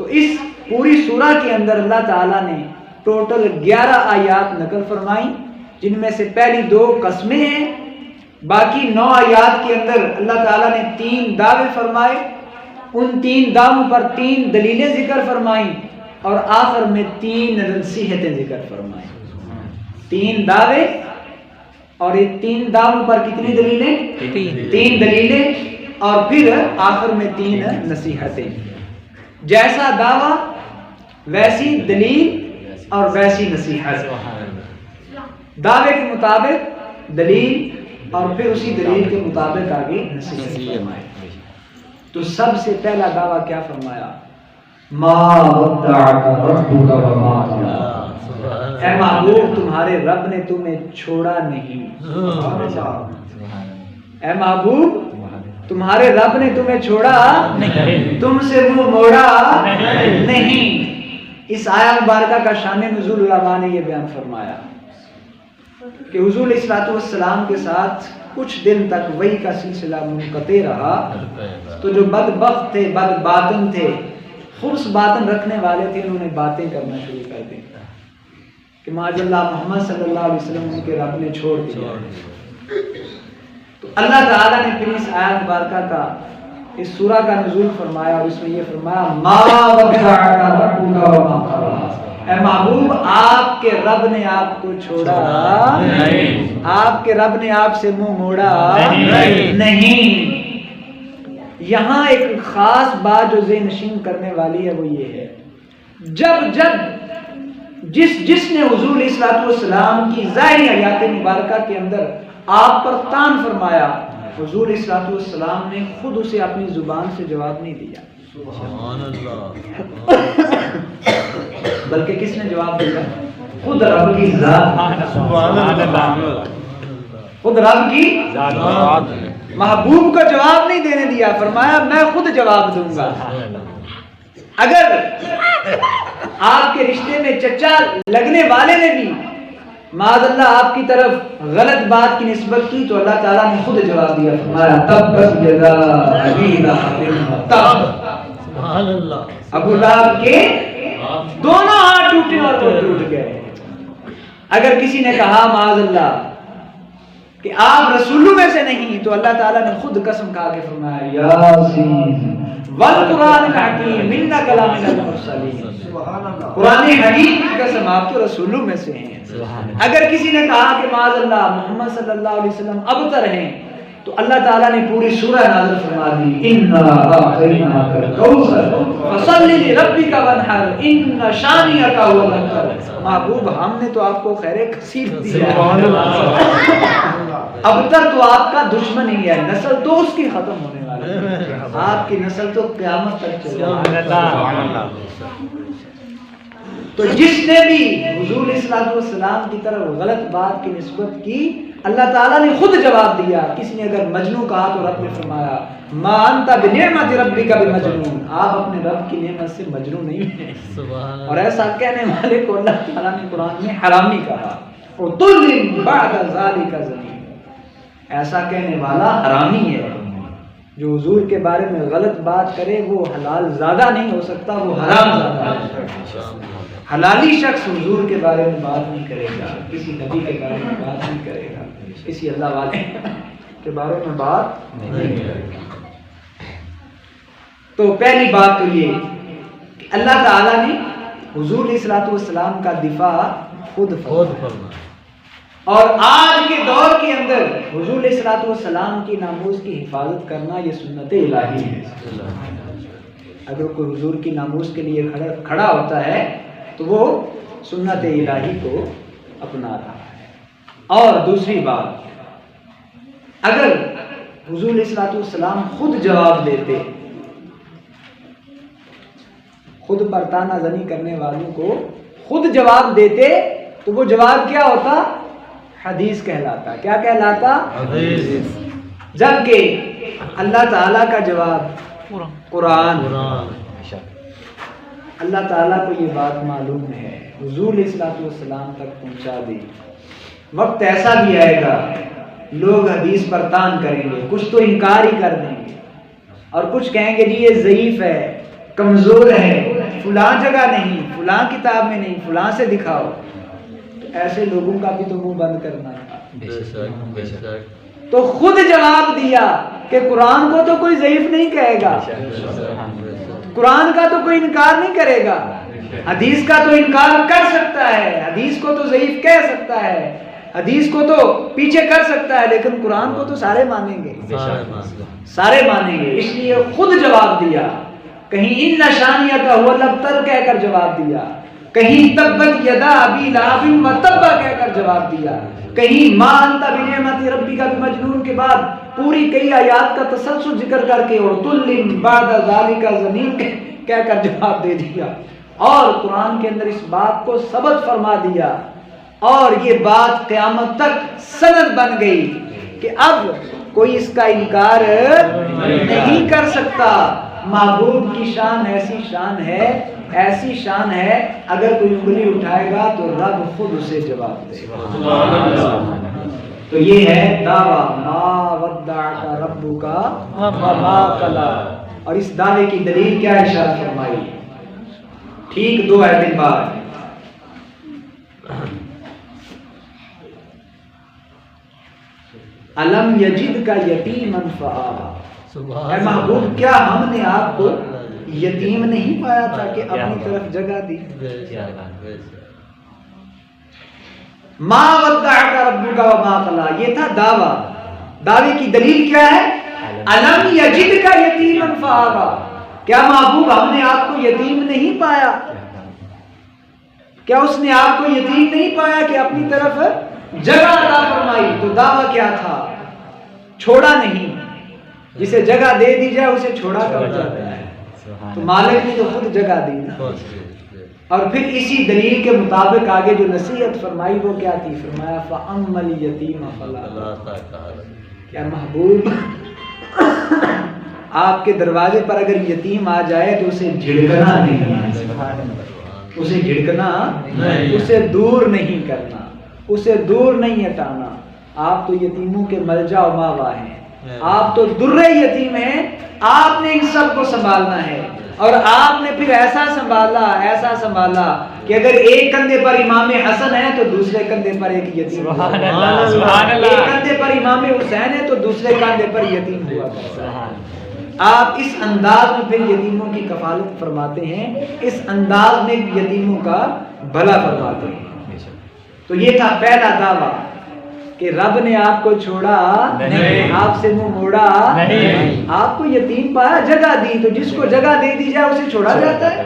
تو اس پوری سورہ کے اندر اللہ تعالیٰ نے ٹوٹل 11 آیات نقل فرمائی، جن میں سے پہلی 2 قسمیں ہیں، باقی 9 آیات کے اندر اللہ تعالیٰ نے 3 دعوے فرمائے، ان 3 دعووں پر 3 دلیلیں ذکر فرمائیں اور آخر میں 3 نصیحتیں ذکر فرمائیں۔ 3 دعوے اور یہ 3 دعووں پر کتنی دلیلیں؟ 3 دلیلیں اور پھر آخر میں 3 نصیحتیں۔ جیسا دعویٰ ویسی دلیل اور ویسی نصیحت، دعوے کے مطابق دلیل اور پھر اسی دلیل کے مطابق آگے نصیحت فرمائے۔ تو سب سے پہلا دعویٰ کیا فرمایا؟ ما ودعک ربک وما قلی، اے محبوب تمہارے رب نے تمہیں چھوڑا نہیں۔ اے محبوب تمہارے رب نے تمہیں چھوڑا نہیں، تم سے منہ موڑا نہیں۔ اس آیہ مبارکہ کا شان نزول علماء نے یہ بیان فرمایا کہ حضور علیہ الصلوۃ والسلام کے ساتھ کچھ دن تک وحی کا سلسلہ منقطع رہا، تو جو بدبخت تھے، بد باطن تھے، خبث باطن رکھنے والے تھے، انہوں نے باتیں کرنا شروع کر دی کہ معاذ اللہ محمد صلی اللہ علیہ وسلم ان کے رب نے چھوڑ دیا۔ تو اللہ تعالیٰ نے پھر اس آیت مبارکہ کا، اس سورہ کا نزول فرمایا اور اس میں یہ فرمایا ما ودعک ربک وما قلی، اے محبوب آپ کے رب نے آپ کو چھوڑا نہیں، آپ کے رب نے آپ سے منہ موڑا نہیں۔ یہاں ایک خاص بات جو ذہن نشین کرنے والی ہے وہ یہ ہے، جب جس نے حضور علیہ الصلوۃ والسلام کی ظاہری حیات مبارکہ کے اندر آپ پر طعن فرمایا، حضور علیہ الصلوۃ والسلام نے خود اسے اپنی زبان سے جواب نہیں دیا، سبحان اللہ، بلکہ کس نے جواب دیا؟ خود رب کی ذات، سبحان اللہ، خود رب کی ذات۔ محبوب کو جواب نہیں دینے دیا، فرمایا میں خود جواب دوں گا۔ اگر آپ کے رشتے میں چچا لگنے والے نے بھی معاذ اللہ آپ کی طرف غلط بات کی نسبت کی تو اللہ تعالیٰ نے خود جواب دیا، فرمایا تبت یدا ابی لہب تب، سبحان اللہ، ابو لہب کے دونوں ہاتھ ٹوٹے اور وہ ٹوٹ گئے۔ اگر کسی نے کہا معاذ اللہ کہ آپ رسولوں میں سے نہیں، تو اللہ تعالیٰ نے خود قسم کھا کے فرمایا یاسین والقرآن الحکیم انک لمن المرسلین، قرآن حکیم کی قسم آپ تو رسولوں میں سے ہیں۔ اگر کسی نے کہا کہ معاذ اللہ محمد صلی اللہ علیہ وسلم ابتر ہیں، تو اللہ تعالیٰ نے پوری سورہ نازل فرما دی انا اعطیناک الکوثر فصل لربک وانحر ان شانئک هو الابتر، محبوب ہم نے تو آپ کو خیر کثیر دیا، ابتر تو آپ کا دشمن ہی ہے، نسل تو اس کی ختم ہونے والی ہے، آپ کی نسل تو قیامت تک چلے گی۔ تو جس نے بھی حضور علیہ الصلوۃ والسلام کی طرف غلط بات کی نسبت کی، اللہ تعالیٰ نے خود جواب دیا۔ کسی نے اگر مجنون کہا تو رب نے فرمایا ما انت بنعمت ربک بمجنون، آپ اپنے رب کی نعمت سے مجنون نہیں ہیں۔ اور ایسا کہنے والے کو اللہ تعالیٰ نے قرآن میں حرامی کہا، عُتُلٍّ بَعْدَ ذَلِكَ زَنِيمٍ، ایسا کہنے والا حرامی ہے۔ جو حضور کے بارے میں غلط بات کرے وہ حلال زادہ نہیں ہو سکتا، وہ حرام زادہ ہے۔ حلالی شخص حضور کے بارے میں بات نہیں کرے گا، کسی نبی کے بارے میں بات نہیں کرے گا، کسی اللہ والے کے بارے میں بات نہیں کرے گا۔ تو پہلی بات تو یہ کہ اللہ تعالیٰ نے حضور علیہ الصلوۃ والسلام کا دفاع خود فرمایا، اور آج کے دور کے اندر حضور علیہ الصلوۃ والسلام کی ناموس کی حفاظت کرنا یہ سنت الہی ہے۔ اگر کوئی حضور کی ناموس کے لیے کھڑا ہوتا ہے تو وہ سنت الہی کو اپنا رہا ہے۔ اور دوسری بات، اگر حضور علیہ الصلوۃ والسلام خود جواب دیتے، خود پر تانا زنی کرنے والوں کو خود جواب دیتے، تو وہ جواب کیا ہوتا؟ حدیث کہلاتا۔ کیا کہلاتا؟ حدیث۔ جبکہ اللہ تعالیٰ کا جواب قرآن۔ اللہ تعالیٰ کو یہ بات معلوم ہے، حضور علیہ الصلوۃ والسلام تک پہنچا دی۔ وقت ایسا بھی آئے گا لوگ حدیث پر تان کریں گے، کچھ تو انکار ہی کر دیں گے اور کچھ کہیں گے جی یہ ضعیف ہے، کمزور ہے، فلاں جگہ نہیں، فلاں کتاب میں نہیں، فلاں سے دکھاؤ، تو ایسے لوگوں کا بھی تو منہ بند کرنا تھا۔ تو خود جواب دیا کہ قرآن کو تو کوئی ضعیف نہیں کہے گا، قرآن کا تو کوئی انکار نہیں کرے گا، حدیث کا تو انکار کر سکتا ہے، حدیث کو تو ضعیف کہہ سکتا ہے، حدیث کو تو پیچھے کر سکتا ہے، لیکن قرآن کو تو سارے مانیں گے، سارے مانیں گے۔ اس لیے خود جواب دیا، کہیں ان شانیہ کا هو الابتر کہہ کر جواب دیا، کہیں تبت یدا ابی لہب وتب کہہ کر جواب دیا، کہیں ما انت بنعمت ربک بمجنون کے بعد پوری کئی آیات کا تسلسل ذکر کر کے اور تل بعد ذالک زنیم کہہ کر جواب دے دیا، اور قرآن کے اندر اس بات کو ثبت فرما دیا، اور یہ بات قیامت تک سند بن گئی کہ اب کوئی اس کا انکار نہیں کر سکتا۔ محبوب کی شان ایسی شان ہے، ایسی شان ہے، اگر کوئی انگلی اٹھائے گا تو رب خود اسے جواب دے گا۔ تو یہ ہے دعویٰ ما ودعک ربک وما قلی، اور اس دعوے کی دلیل کیا ارشاد فرمائی؟ ٹھیک 2 آیتیں بعد، الم یجد کا یتیما فآویٰ، اے محبوب کیا ہم نے آپ کو یتیم نہیں پایا تھا کہ اپنی طرف جگہ دی؟ ما ودعک ربک وما قلی، یہ تھا دعویٰ۔ دعوے کی دلیل کیا ہے؟ الم یجد کا یتیما فآویٰ، کیا محبوب ہم نے آپ کو یتیم نہیں پایا؟ کیا اس نے آپ کو یتیم نہیں پایا کہ اپنی طرف جگہ عطا فرمائی؟ تو دعویٰ کیا تھا؟ چھوڑا نہیں، جسے جگہ دے دی جائے اسے چھوڑا کر جاتا ہے، تو مالک نے تو خود جگہ دی نا۔ اور پھر اسی دلیل کے مطابق آگے جو نصیحت فرمائی وہ کیا تھی؟ فرمایا فَأَمَّا الْيَتِيمَ فَلَا تَقْهَرْ، کیا محبوب آپ کے دروازے پر اگر یتیم آ جائے تو اسے جھڑکنا نہیں، اسے جھڑکنا، اسے دور نہیں کرنا، اسے دور نہیں ہٹانا۔ آپ تو یتیموں کے ملجا و ماوا ہیں، آپ تو در یتیم ہیں، آپ نے ان سب کو سنبھالنا ہے، اور آپ نے پھر ایسا سنبھالا کہ اگر ایک کندھے پر امام حسن ہے تو دوسرے کندھے پر ایک یتیم، سبحان اللہ، ایک کندھے پر امام حسین ہے تو دوسرے کندھے پر یتیم ہوا کرتا ہے۔ آپ اس انداز میں پھر یتیموں کی کفالت فرماتے ہیں، اس انداز میں یتیموں کا بھلا فرماتے ہیں۔ تو یہ تھا پہلا دعویٰ کہ رب نے آپ کو چھوڑا نہیں، آپ سے منہ موڑا نہیں، آپ کو یتیم پایا، جگہ دی، تو جس کو جگہ دے دی جائے اسے چھوڑا جاتا ہے۔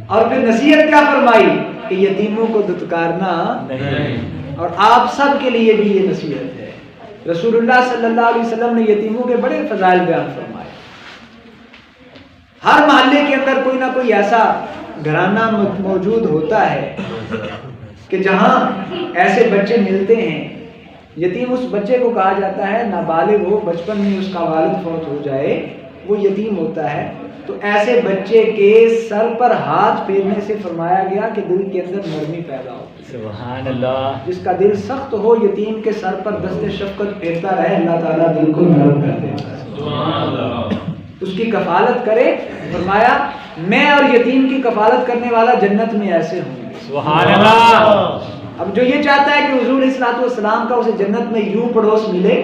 اور پھر نصیحت کیا فرمائی کہ یتیموں کو دتکارنا نہیں، اور آپ سب کے لیے بھی یہ نصیحت ہے۔ رسول اللہ صلی اللہ علیہ وسلم نے یتیموں کے بڑے فضائل بیان فرمائے۔ ہر محلے کے اندر کوئی نہ کوئی ایسا گھرانہ موجود ہوتا ہے کہ جہاں ایسے بچے ملتے ہیں۔ یتیم اس بچے کو کہا جاتا ہے، نابالغ ہو، بچپن میں اس کا والد فوت ہو جائے، وہ یتیم ہوتا ہے۔ تو ایسے بچے کے سر پر ہاتھ پھیرنے سے فرمایا گیا کہ دل کے اندر نرمی پیدا ہو۔ سبحان اللہ، جس کا دل سخت ہو یتیم کے سر پر دست شفقت پھیرتا رہے، اللہ تعالیٰ دل کو نرم کر دیتا ہے۔ سبحان اللہ، اس کی کفالت کرے۔ فرمایا میں اور یتیم کی کفالت کرنے والا جنت میں ایسے ہوں گے۔ سبحان اللہ۔ اب جو یہ چاہتا ہے کہ حضور علیہ الصلوۃ والسلام کا اسے جنت میں یوں پڑوس ملے،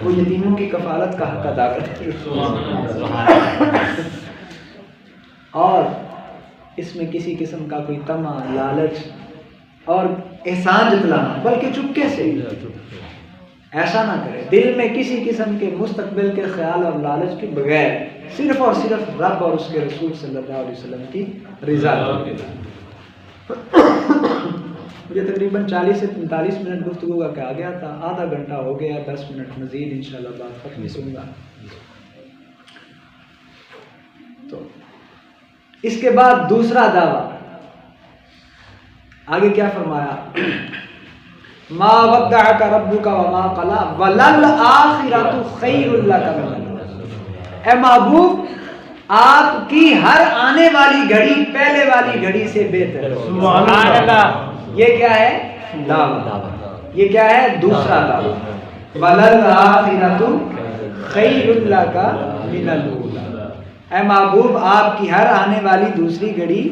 وہ یتیموں کی کفالت کا حق ادا کرے۔ اور اس میں کسی قسم کا کوئی طمع، لالچ اور احسان جتلانا، بلکہ چپکے سے ایسا نہ کرے، دل میں کسی قسم کے مستقبل کے خیال اور لالچ کے بغیر صرف اور صرف رب اور اس کے رسول صلی اللہ علیہ وسلم کی رضا کے لیے۔ مجھے تقریباً 40 سے 45 منٹ گفتگو کا کہا گیا تھا، آدھا گھنٹہ ہو گیا، 10 منٹ مزید انشاءاللہ بات ختم کروں گا۔ تو اس کے بعد دوسرا دعویٰ آگے کیا فرمایا؟ ما ودعک ربک وما قلی وللآخرۃ خیر لک من الأولى، اے محبوب آپ کی ہر آنے والی گھڑی پہلے والی گھڑی سے بہتر ہے۔ سبحان اللہ۔ یہ کیا ہے؟ دعویٰ۔ یہ کیا ہے؟ دوسرا دعویٰ، وَلَلْآخِرَةُ خَيْرٌ لَكَ مِنَ الْأُولَىٰ، اے محبوب آپ کی ہر آنے والی دوسری گھڑی